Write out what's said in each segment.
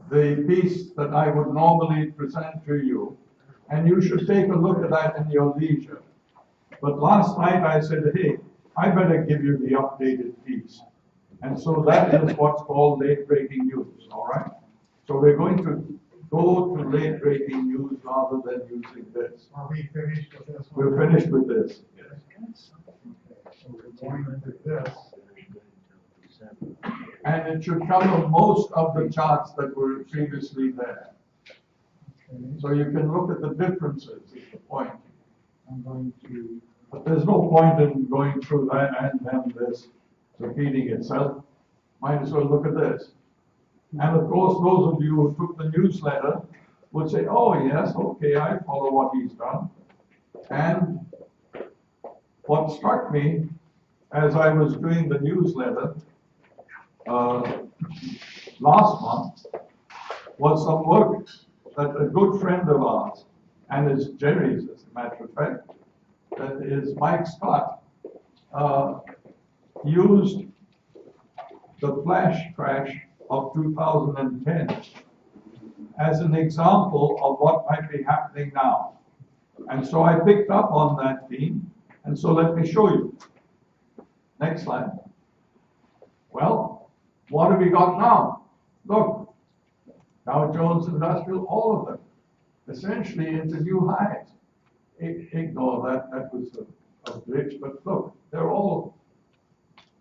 the piece that I would normally present to you, and you should take a look at that in your leisure. But last night I said, hey, I better give you the updated piece. And so that is what's called late breaking news, all right? So we're going to go to late breaking news rather than using this. Are we finished with this? We're finished with this. Yes. Okay, so we're going into this. And it should cover most of the charts that were previously there. Okay, So you can look at the differences, is the point. I'm going to, But there's no point in going through that and then this repeating itself. Might as well look at this. And of course, those of you who took the newsletter would say, oh yes, okay, I follow what he's done. And what struck me as I was doing the newsletter last month was some work that a good friend of ours, and is Jerry's as a matter of fact, that is Mike Scott, used the flash crash of 2010 as an example of what might be happening now. And so I picked up on that theme, and so let me show you. Next slide. Well, what have we got now? Look, Dow Jones Industrial, all of them, essentially into new highs. Ignore that, that was a glitch, but look, they're all,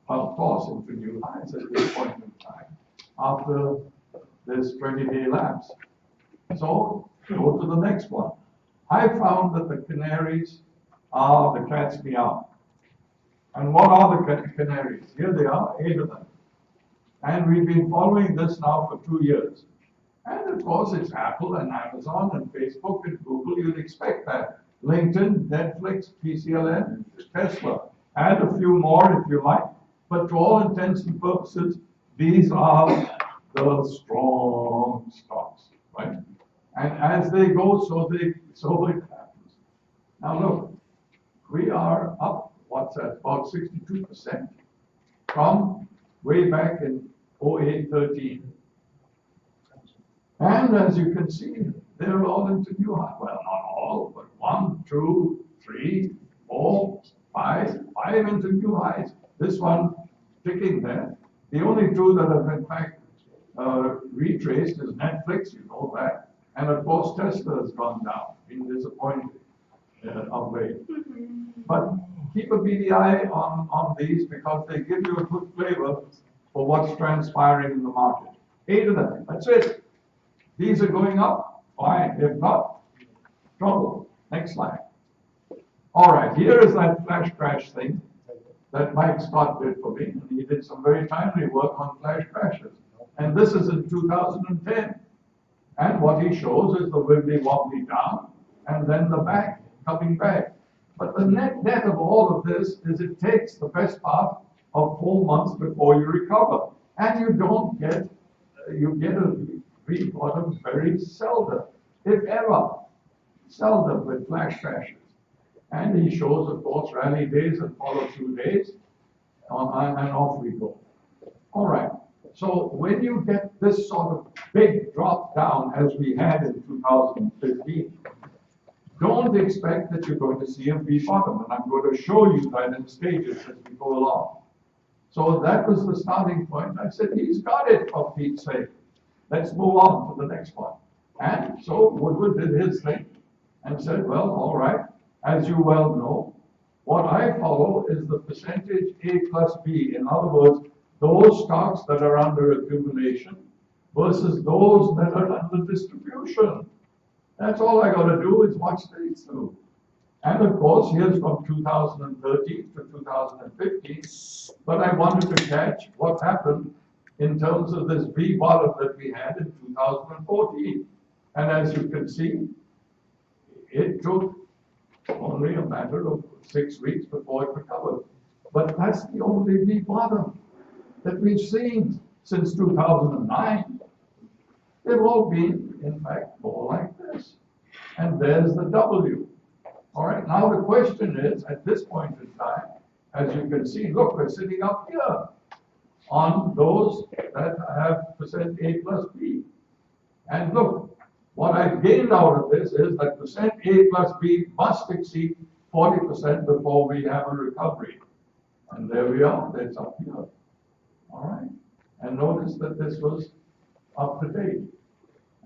of course, into new highs at this point in time, after this 20-day lapse. So, go to the next one. I found that the canaries are the cat's meow. And what are the canaries? Here they are, 8 of them. And we've been following this now for 2 years. And of course, it's Apple and Amazon and Facebook and Google. You'd expect that. LinkedIn, Netflix, PCLN, Tesla. Add a few more if you like. But to all intents and purposes, these are the strong stocks, right? And as they go, so it happens. Now look, we are up, what's that, about 62% from way back in 08-13. And as you can see, they're all into new highs. Well, not all, but 1, 2, 3, 4, 5 into new highs. This one ticking there. The only two that have in fact retraced is Netflix, you know that. And of course, Tesla has gone down, been disappointed of late. But keep a beady eye on these because they give you a good flavor for what's transpiring in the market. 8 of them, that's it. These are going up, fine. If not, trouble. Next slide. All right, here is that flash crash thing that Mike Scott did for me. And he did some very timely work on flash crashes. And this is in 2010. And what he shows is the wibbly wobbly down and then the back coming back. But the net of all of this is it takes the best part of 4 months before you recover. And you don't get, you get a bottom very seldom, if ever, seldom with flash crashes. And he shows, of course, rally days and follow-through days, and off we go. All right. So when you get this sort of big drop down as we had in 2015, don't expect that you're going to see a V bottom, and I'm going to show you that in stages as we go along. So that was the starting point. I said, he's got it, for Pete's sake. Let's move on to the next one. And so Woodward did his thing and said, well, all right, as you well know, what I follow is the percentage A plus B. In other words, those stocks that are under accumulation versus those that are under distribution. That's all I got to do is watch these through. And of course, here's from 2013 to 2015, but I wanted to catch what happened in terms of this V bottom that we had in 2014. And as you can see, it took only a matter of 6 weeks before it recovered. But that's the only V bottom that we've seen since 2009. They've all been, in fact, more like this. And there's the W. All right, now the question is, at this point in time, as you can see, look, we're sitting up here on those that have percent A plus B. And look, what I've gained out of this is that percent A plus B must exceed 40% before we have a recovery. And there we are, that's up here. All right. And notice that this was up to date.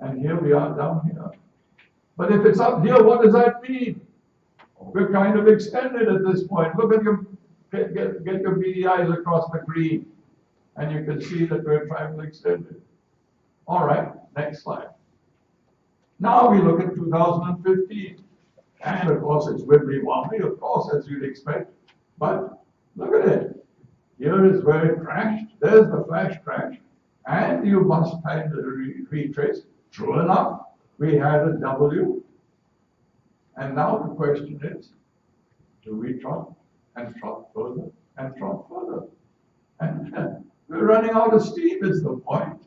And here we are down here. But if it's up here, what does that mean? We're kind of extended at this point. Look at your, get your beady eyes across the green. And you can see that we're trying to extend it. All right, next slide. Now we look at 2015. And of course it's wibbly-wobbly, of course, as you'd expect. But look at it. Here is where it crashed. There's the flash crash. And you must find the retrace. True enough, we had a W. And now the question is, do we trot and trot further and trot further? And we're running out of steam is the point.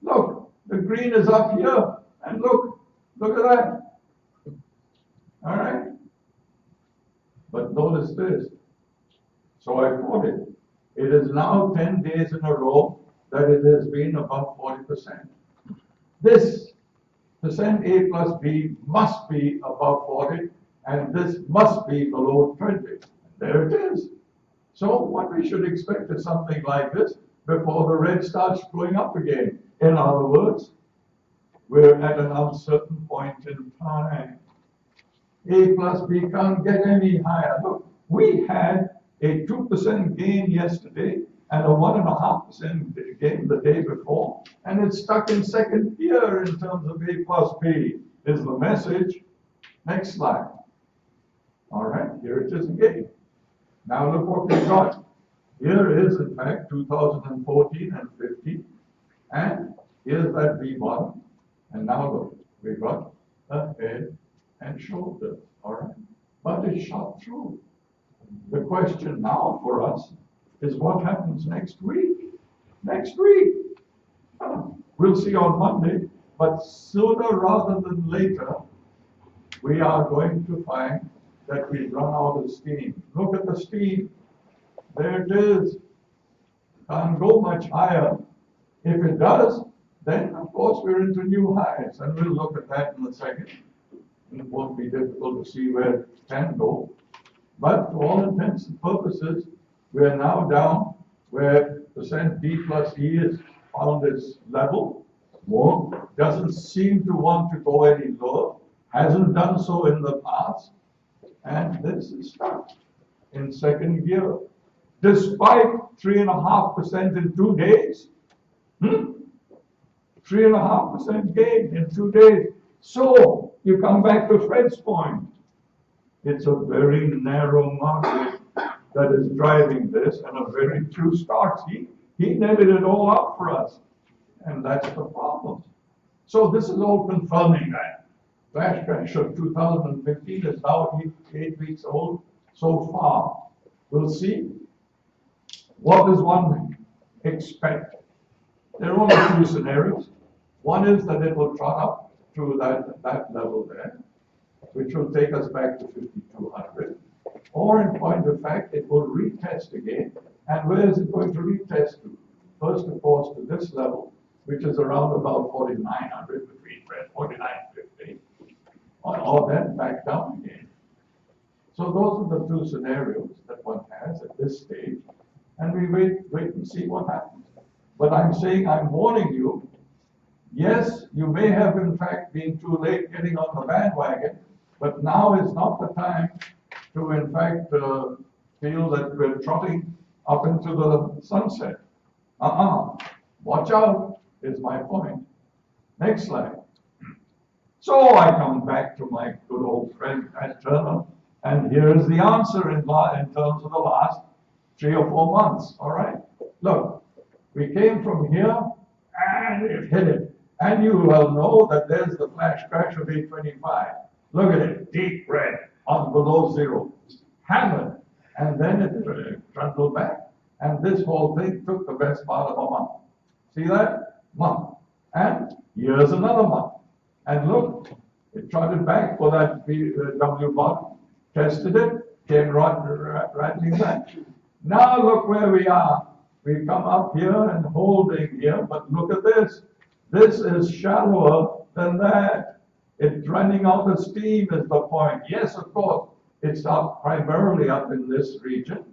Look, the green is up here. And look at that. All right. But notice this. So I quoted, it is now 10 days in a row that it has been above 40%. This percent A plus B must be above 40, and this must be below 20. There it is. So what we should expect is something like this before the red starts going up again. In other words, we're at an uncertain point in time. A plus B can't get any higher. Look, we had a 2% gain yesterday and a 1.5% gain the day before, and it's stuck in second gear in terms of A plus B, is the message. Next slide. All right, here it is again. Now look what we've got. Here is, in fact, 2014 and 15, and here's that V bottom. And now look, we've got a head and shoulder, all right? But it's shot through. The question now for us is what happens next week? Next week. We'll see on Monday, but sooner rather than later, we are going to find that we've run out of steam. Look at the steam. There it is. Can't go much higher. If it does, then of course we're into new highs, and we'll look at that in a second. It won't be difficult to see where it can go. But to all intents and purposes, we're now down where percent B plus E is found its level. More doesn't seem to want to go any lower, hasn't done so in the past, and this is stuck in second gear. Despite 3.5% in 2 days. 3.5% gain in 2 days. So you come back to Fred's point. It's a very narrow market that is driving this, and a very few stocks. He netted it all out for us, and that's the problem. So this is all confirming that. Flash crash of 2015 is now 8 weeks old so far. We'll see. What does one expect? There are only two scenarios. One is that it will trot up to that level there, which will take us back to 5,200. Or in point of fact, it will retest again. And where is it going to retest to? First, of course, to this level, which is around about 4,900, between 4,950, or then back down again. So those are the two scenarios that one has at this stage. And we wait and see what happens. But I'm saying, I'm warning you, yes, you may have in fact been too late getting on the bandwagon, but now is not the time to in fact feel that we're trotting up into the sunset. Watch out, is my point. Next slide. So I come back to my good old friend Pat Turner, and here is the answer in terms of the last 3 or 4 months, all right? Look, we came from here, and it hit it. And you well know that there's the flash crash of 825. Look at it, deep red, on below zero, hammered. And then it trundled back, and this whole thing took the best part of a month. See that? Month. And here's another month. And look, it trotted back for that W bottom, tested it, came rattling back. Now look where we are. We've come up here and holding here, but look at this. This is shallower than that. It's running out of steam is the point. Yes, of course, it's up primarily up in this region.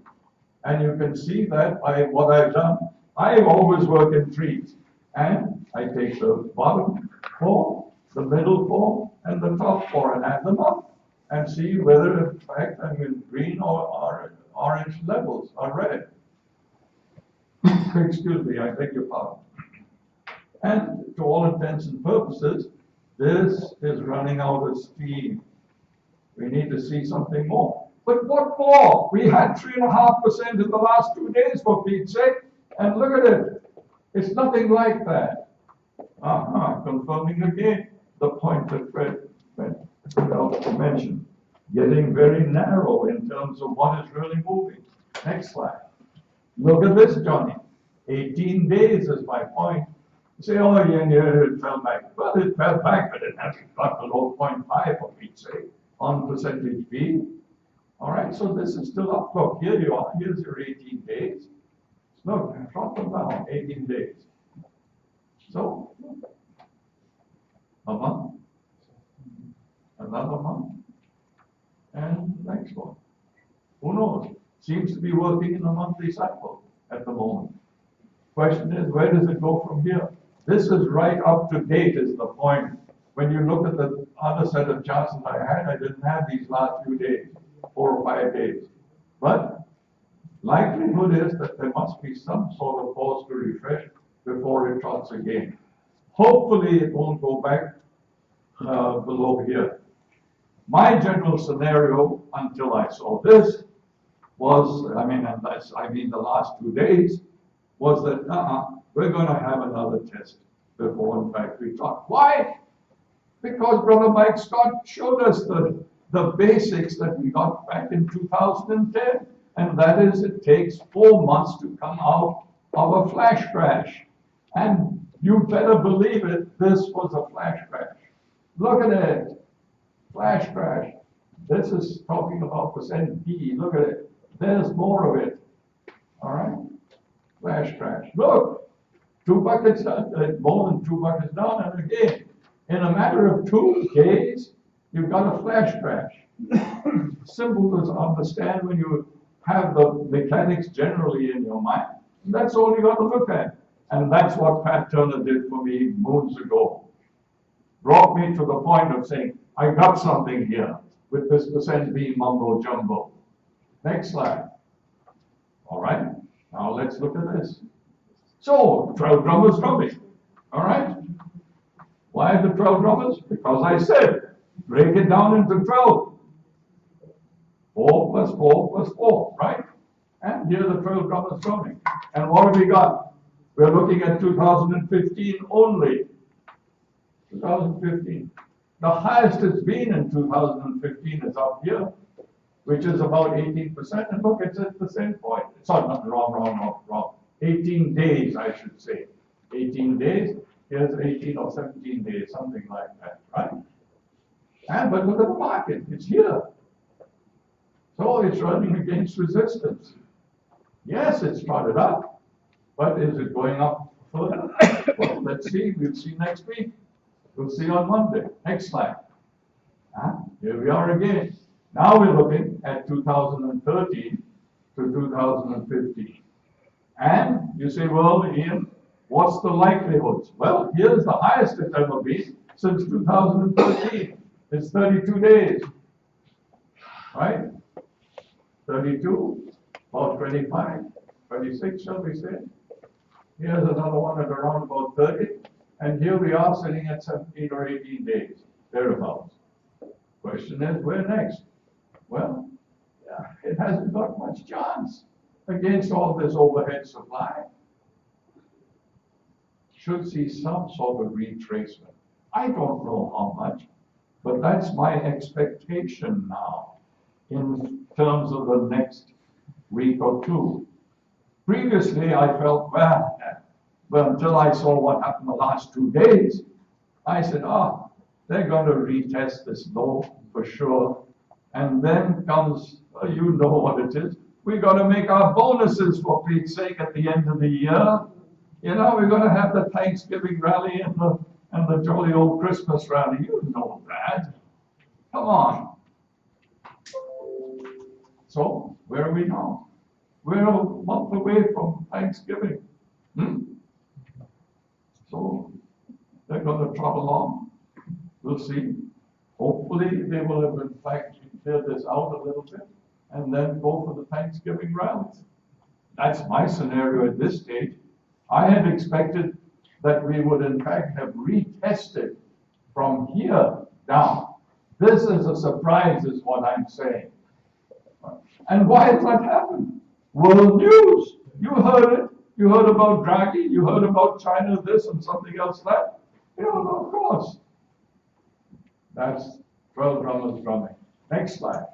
And you can see that by what I've done. I always work in trees. And I take the bottom 4, the middle 4, and the top 4 and add them up and see whether in fact I'm in green or orange levels or red. Excuse me, I beg your pardon. And to all intents and purposes, this is running out of steam. We need to see something more. But what more? We had 3.5% in the last 2 days, for Pete's sake, and look at it. It's nothing like that. Confirming again the point that Fred mentioned. Getting very narrow in terms of what is really moving. Next slide. Look at this, Johnny. 18 days is my point. You say, oh, yeah, it fell back. Well, it fell back, but it hasn't got below 0.5, for Pete's sake, on percentage B. All right, so this is still up. Look, here you are. Here's your 18 days. Look, drop them down, 18 days. So, a month, another month, and next one. Who knows? Seems to be working in a monthly cycle at the moment. Question is, where does it go from here? This is right up to date is the point. When you look at the other set of charts that I had, I didn't have these last few days, 4 or 5 days. But likelihood is that there must be some sort of pause to refresh before it trots again. Hopefully it won't go back below here. My general scenario until I saw this was, the last 2 days, was that we're going to have another test before in fact we trot. Why? Because Brother Mike Scott showed us the basics that we got back in 2010. And that is, it takes 4 months to come out of a flash crash. And you better believe it, this was a flash crash. Look at it, flash crash. This is talking about percent B, look at it. There's more of it, all right? Flash crash. Look, 2 buckets, more than 2 buckets down, and again, in a matter of 2 days, you've got a flash crash. Simple to understand when you have the mechanics generally in your mind. That's all you got to look at. And that's what Pat Turner did for me moons ago. Brought me to the point of saying, I got something here with this percent B mumbo jumbo. Next slide. All right, now let's look at this. So, 12 drummers drumming. All right? Why the 12 drummers? Because I said, break it down into 12. 4 plus 4 plus 4, right? And here the 12 drummers drumming. And what have we got? We're looking at 2015 only. 2015. The highest it's been in 2015 is up here, which is about 18%. And look, it's at the same point. Sorry, not wrong. 18 days, I should say. 18 days. Here's 18 or 17 days, something like that, right? But look at the market. It's here. So it's running against resistance. Yes, it's started up, but is it going up further? Well, let's see. We'll see next week. We'll see on Monday. Next slide. Here we are again. Now we're looking at 2013 to 2015. And you say, well, Ian, what's the likelihoods? Well, here's the highest it's ever been since 2013. It's 32 days, right? 32, about 25, 26, shall we say? Here's another one at around about 30. And here we are sitting at 17 or 18 days, thereabouts. Question is, where next? Well, it hasn't got much chance against all this overhead supply. Should see some sort of retracement. I don't know how much, but that's my expectation now in terms of the next week or two. Previously, I felt, well, until I saw what happened the last 2 days, I said, they're going to retest this low for sure. And then comes, you know what it is. We got to make our bonuses, for Pete's sake, at the end of the year. You know, we're going to have the Thanksgiving rally and the jolly old Christmas rally. You know that. Come on. So, where are we now? We're a month away from Thanksgiving. So, they're going to trot along. We'll see. Hopefully, they will have in fact cleared this out a little bit and then go for the Thanksgiving rallies. That's my scenario at this stage. I had expected that we would in fact have retested from here down. This is a surprise, is what I'm saying. And why has that happened? World news. You heard it. You heard about Draghi. You heard about China this and something else that. You know, of course. That's 12 drummers drumming. Next slide.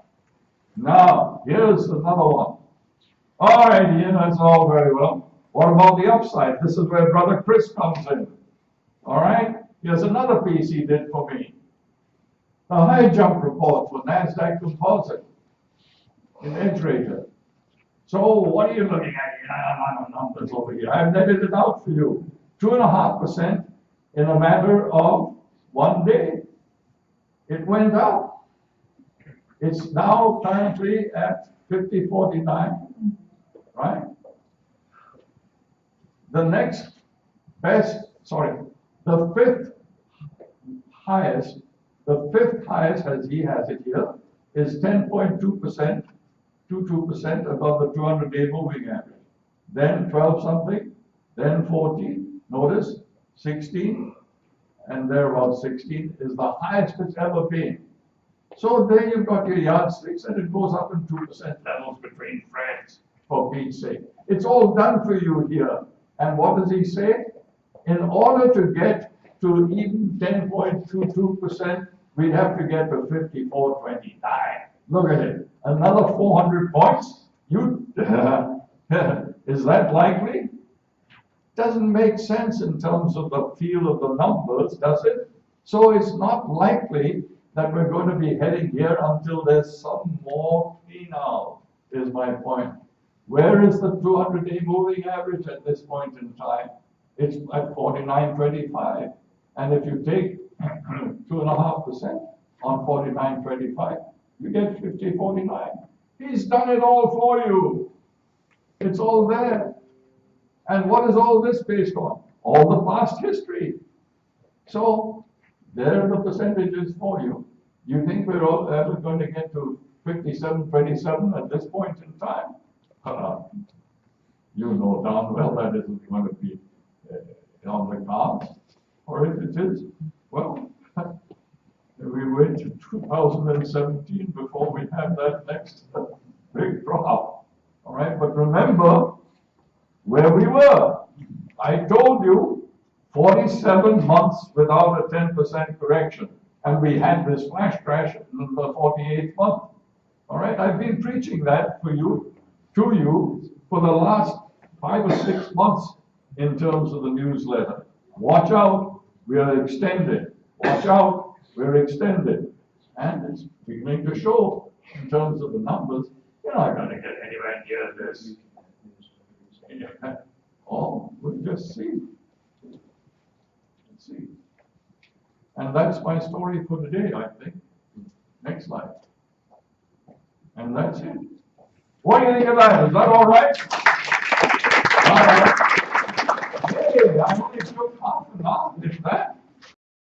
Now, here's another one. All right, Ian, that's all very well. What about the upside? This is where Brother Chris comes in. All right? Here's another piece he did for me. The high jump report for NASDAQ Composite in EdgeRater. So what are you looking at? Numbers over here. I've netted it out for you. 2.5% in a matter of 1 day. It went up. It's now currently at 50.49, right? The next best, the fifth highest as he has it here, is 10.2%, 22% above the 200-day moving average. Then 12 something, then 14, notice, 16, and thereabouts 16 is the highest it's ever been. So there you've got your yardsticks, and it goes up in 2% levels between friends, for Pete's sake. It's all done for you here. And what does he say? In order to get to even 10.22%, we'd have to get to 54.29. Look at it. Another 400 points? Is that likely? Doesn't make sense in terms of the feel of the numbers, does it? So it's not likely that we're going to be heading here until there's some more clean out, is my point. Where is the 200-day moving average at this point in time? It's at 49.25. And if you take 2.5% on 49.25, you get 50.49. He's done it all for you. It's all there. And what is all this based on? All the past history. So there are the percentages for you. You think we're ever going to get to 57.27 at this point in time? You know darn well that isn't going to be on the cards. Or if it is, well, we wait to 2017 before we have that next big drop. All right, but remember where we were. I told you 47 months without a 10% correction. And we had this flash crash in the 48th month. All right, I've been preaching that to you for the last 5 or 6 months in terms of the newsletter. Watch out, we are extended. Watch out, we're extended. And it's beginning to show in terms of the numbers. You're not going to get anywhere near this. Oh, we'll just see. Let's see. And that's my story for today, I think. Next slide. And that's it. What do you think of that? Is that all right? All right. Hey, I only took half an hour, if that.